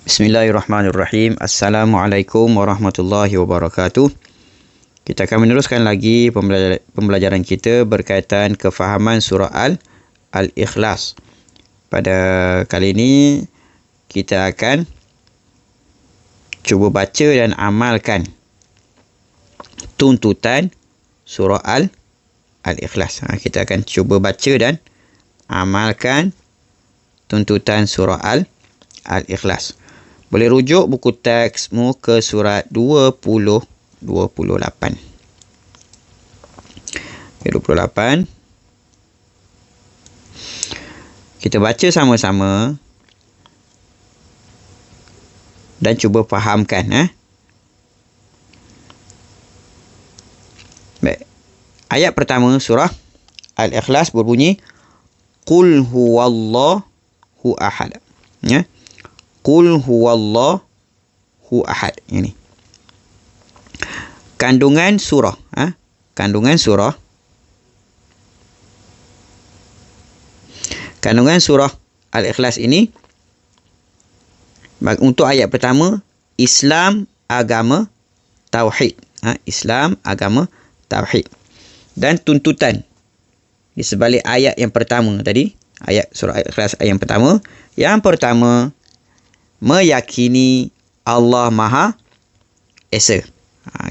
Bismillahirrahmanirrahim. Assalamualaikum warahmatullahi wabarakatuh. Kita akan meneruskan lagi pembelajaran kita berkaitan kefahaman surah Al-Ikhlas. Pada kali ini kita akan cuba baca dan amalkan tuntutan surah Al-Ikhlas. Kita akan cuba baca dan amalkan tuntutan surah Al-Ikhlas. Boleh rujuk buku teks muka surat 28. 28. Kita baca sama-sama dan cuba fahamkan. Baik. Ayat pertama surah Al-Ikhlas berbunyi Qul huwallahu ahad. Qul huwallahu ahad. Ini kandungan surah. Kandungan surah Al-Ikhlas ini untuk ayat pertama, Islam agama tauhid. Islam agama tauhid. Dan tuntutan di sebalik ayat yang pertama tadi, ayat surah Al-Ikhlas ayat yang pertama. Yang pertama, meyakini Allah Maha Esa.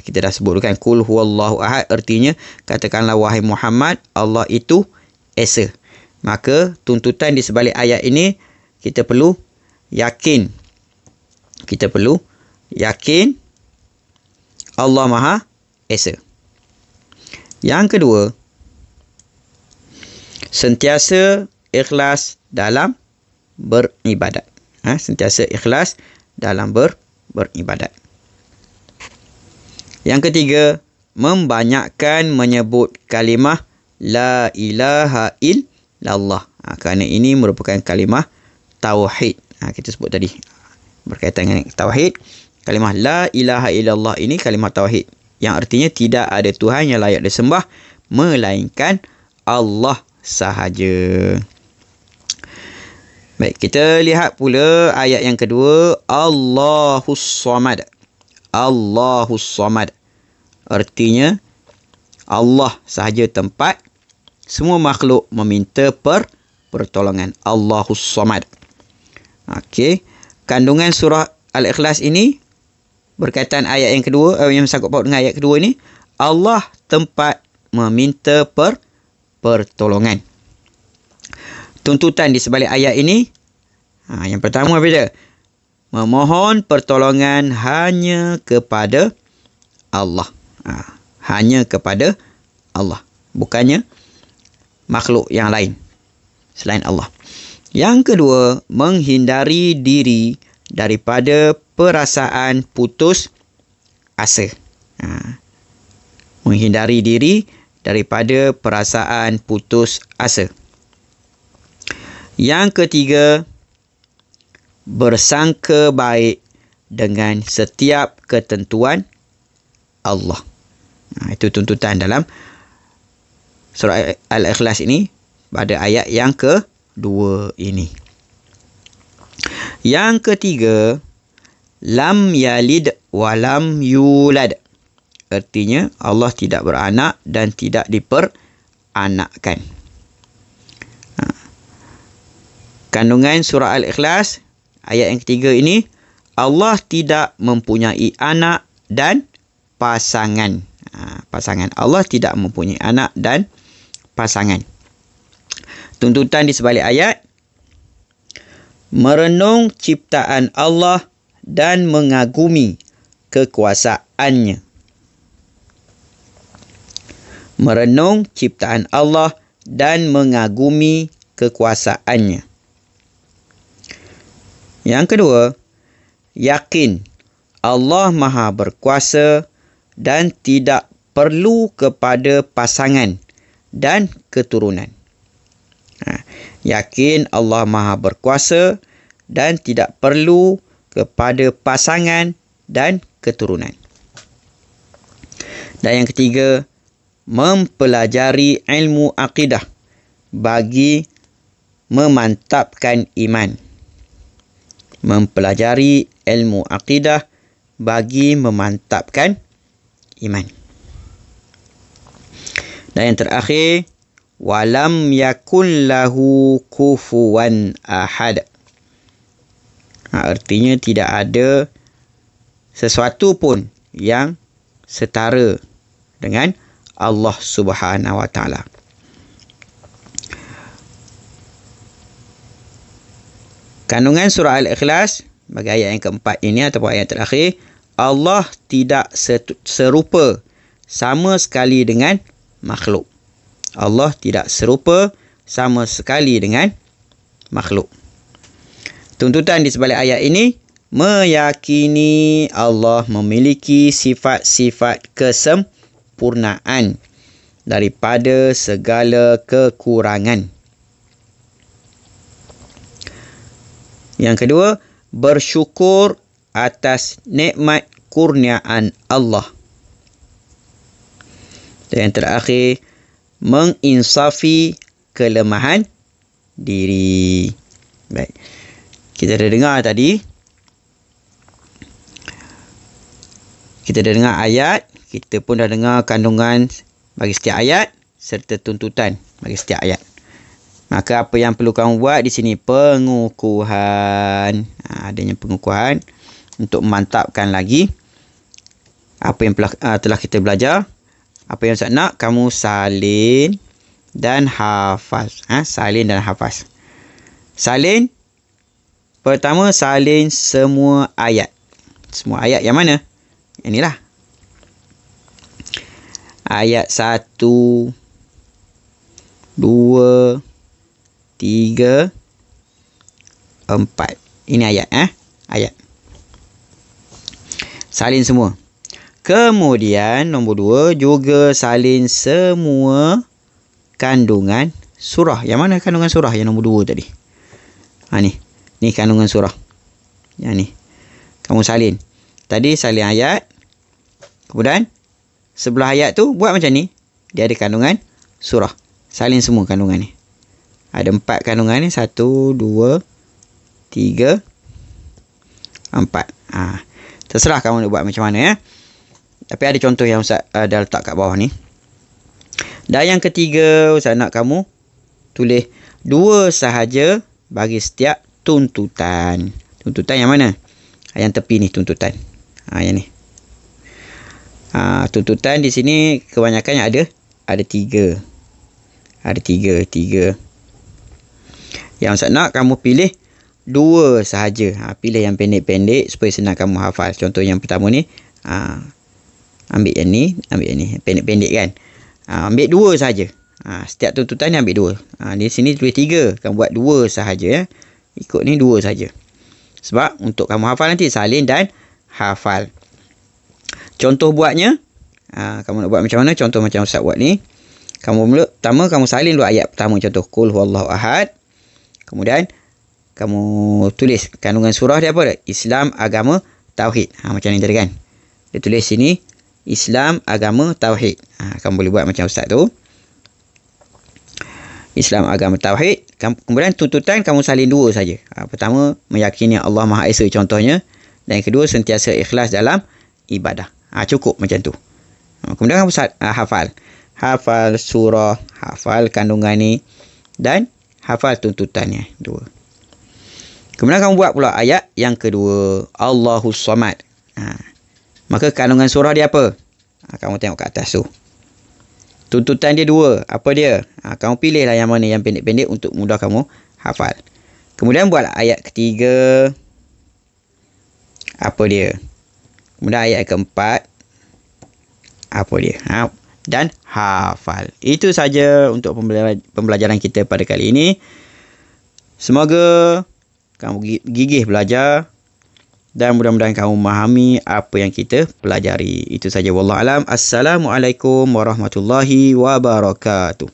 Kita dah sebutkan Qul huwallahu ahad, artinya katakanlah wahai Muhammad, Allah itu Esa. Maka tuntutan di sebalik ayat ini kita perlu yakin. Allah Maha Esa. Yang kedua, sentiasa ikhlas dalam beribadat. Sentiasa ikhlas dalam beribadat. Yang ketiga, membanyakkan menyebut kalimah La ilaha illallah. Kerana ini merupakan kalimah tauhid. Kita sebut tadi berkaitan dengan tauhid. Kalimah La ilaha illallah ini kalimah tauhid, yang artinya tidak ada Tuhan yang layak disembah melainkan Allah sahaja. Baik, kita lihat pula ayat yang kedua, Allahus Samad. Allahus Samad. Artinya Allah sahaja tempat semua makhluk meminta pertolongan. Allahus Samad. Okey. Kandungan surah Al-Ikhlas ini berkaitan ayat yang kedua, yang sangkut paut dengan ayat kedua ini, Allah tempat meminta pertolongan. Tuntutan di sebalik ayat ini, yang pertama apa dia? Memohon pertolongan hanya kepada Allah. Hanya kepada Allah. Bukannya makhluk yang lain selain Allah. Yang kedua, menghindari diri daripada perasaan putus asa. Menghindari diri daripada perasaan putus asa. Yang ketiga, bersangka baik dengan setiap ketentuan Allah. Itu tuntutan dalam surah Al-Ikhlas ini pada ayat yang kedua ini. Yang ketiga, lam yalid wa lam yulad. Artinya Allah tidak beranak dan tidak diperanakkan. Kandungan surah Al-Ikhlas ayat yang ketiga ini, Allah tidak mempunyai anak dan pasangan. Pasangan. Allah tidak mempunyai anak dan pasangan. Tuntutan di sebalik ayat, merenung ciptaan Allah dan mengagumi kekuasaannya. Merenung ciptaan Allah dan mengagumi kekuasaannya. Yang kedua, yakin Allah Maha berkuasa dan tidak perlu kepada pasangan dan keturunan. Yakin Allah Maha berkuasa dan tidak perlu kepada pasangan dan keturunan. Dan yang ketiga, mempelajari ilmu akidah bagi memantapkan iman. mempelajari ilmu akidah bagi memantapkan iman. Dan yang terakhir, walam yakun lahu kufuwan ahad. Artinya tidak ada sesuatu pun yang setara dengan Allah Subhanahu Wa Taala. Kandungan surah Al-Ikhlas bagi ayat yang keempat ini ataupun ayat terakhir, Allah tidak serupa sama sekali dengan makhluk. Allah tidak serupa sama sekali dengan makhluk. Tuntutan di sebalik ayat ini meyakini Allah memiliki sifat-sifat kesempurnaan daripada segala kekurangan. Yang kedua, bersyukur atas nikmat kurniaan Allah. Dan yang terakhir, menginsafi kelemahan diri. Baik. Kita dah dengar tadi. Kita dah dengar ayat. Kita pun dah dengar kandungan bagi setiap ayat serta tuntutan bagi setiap ayat. Maka apa yang perlu kamu buat di sini? Pengukuhan. Adanya pengukuhan untuk memantapkan lagi apa yang telah kita belajar. Apa yang Ustaz nak? Kamu salin dan hafaz. Salin dan hafaz. Salin. Pertama, salin semua ayat. Semua ayat yang mana? Inilah. Ayat 1, 2, 3, 4. Ini ayat. Ayat. Salin semua. Kemudian, nombor 2, juga salin semua kandungan surah. Yang mana kandungan surah yang nombor 2 tadi? Ni kandungan surah. Yang ni. Kamu salin. Tadi salin ayat. Kemudian, sebelah ayat tu buat macam ni. Dia ada kandungan surah. Salin semua kandungan ni. Ada 4 kandungan ni. 1, 2, 3, 4. Terserah kamu nak buat macam mana ya. Tapi ada contoh yang Ustaz dah letak kat bawah ni. Dan yang ketiga, Ustaz nak kamu tulis 2 sahaja bagi setiap tuntutan. Tuntutan yang mana? Yang tepi ni tuntutan. Yang ni. Tuntutan di sini kebanyakan yang ada 3. Ada 3. Yang Ustaz nak kamu pilih 2 sahaja. Pilih yang pendek-pendek supaya senang kamu hafal. Contoh yang pertama ni, ambil yang ni, pendek-pendek kan. Ambil 2 sahaja. Setiap tuntutan ni ambil 2. Di sini tulis 3. Kamu buat 2 sahaja ya. Ikut ni 2 saja. Sebab untuk kamu hafal nanti salin dan hafal. Contoh buatnya, kamu nak buat macam mana? Contoh macam Ustaz buat ni. Pertama kamu salin dulu ayat pertama, contoh Qul huwallahu ahad. Kemudian kamu tulis kandungan surah dia apa? Islam, agama, tauhid. Macam ni tadi kan. Dia tulis sini Islam, agama, tauhid. Kamu boleh buat macam Ustaz tu. Islam, agama, tauhid. Kemudian tuntutan kamu salin 2 saja. Pertama, meyakini Allah Maha Esa contohnya. Dan yang kedua, sentiasa ikhlas dalam ibadah. Cukup macam tu. Kemudian kamu hafal. Hafal surah, hafal kandungan ni. Dan hafal tuntutannya 2. Kemudian kamu buat pula ayat yang kedua. Allahus Samad. Maka kandungan surah dia apa? Kamu tengok kat atas tu. Tuntutan dia 2. Apa dia? Kamu pilihlah yang mana yang pendek-pendek untuk mudah kamu hafal. Kemudian buat ayat ketiga. Apa dia? Kemudian ayat keempat. Apa dia? Dan hafal. Itu saja untuk pembelajaran kita pada kali ini. Semoga kamu gigih belajar. Dan mudah-mudahan kamu memahami apa yang kita pelajari. Itu saja. Wallahualam. Assalamualaikum warahmatullahi wabarakatuh.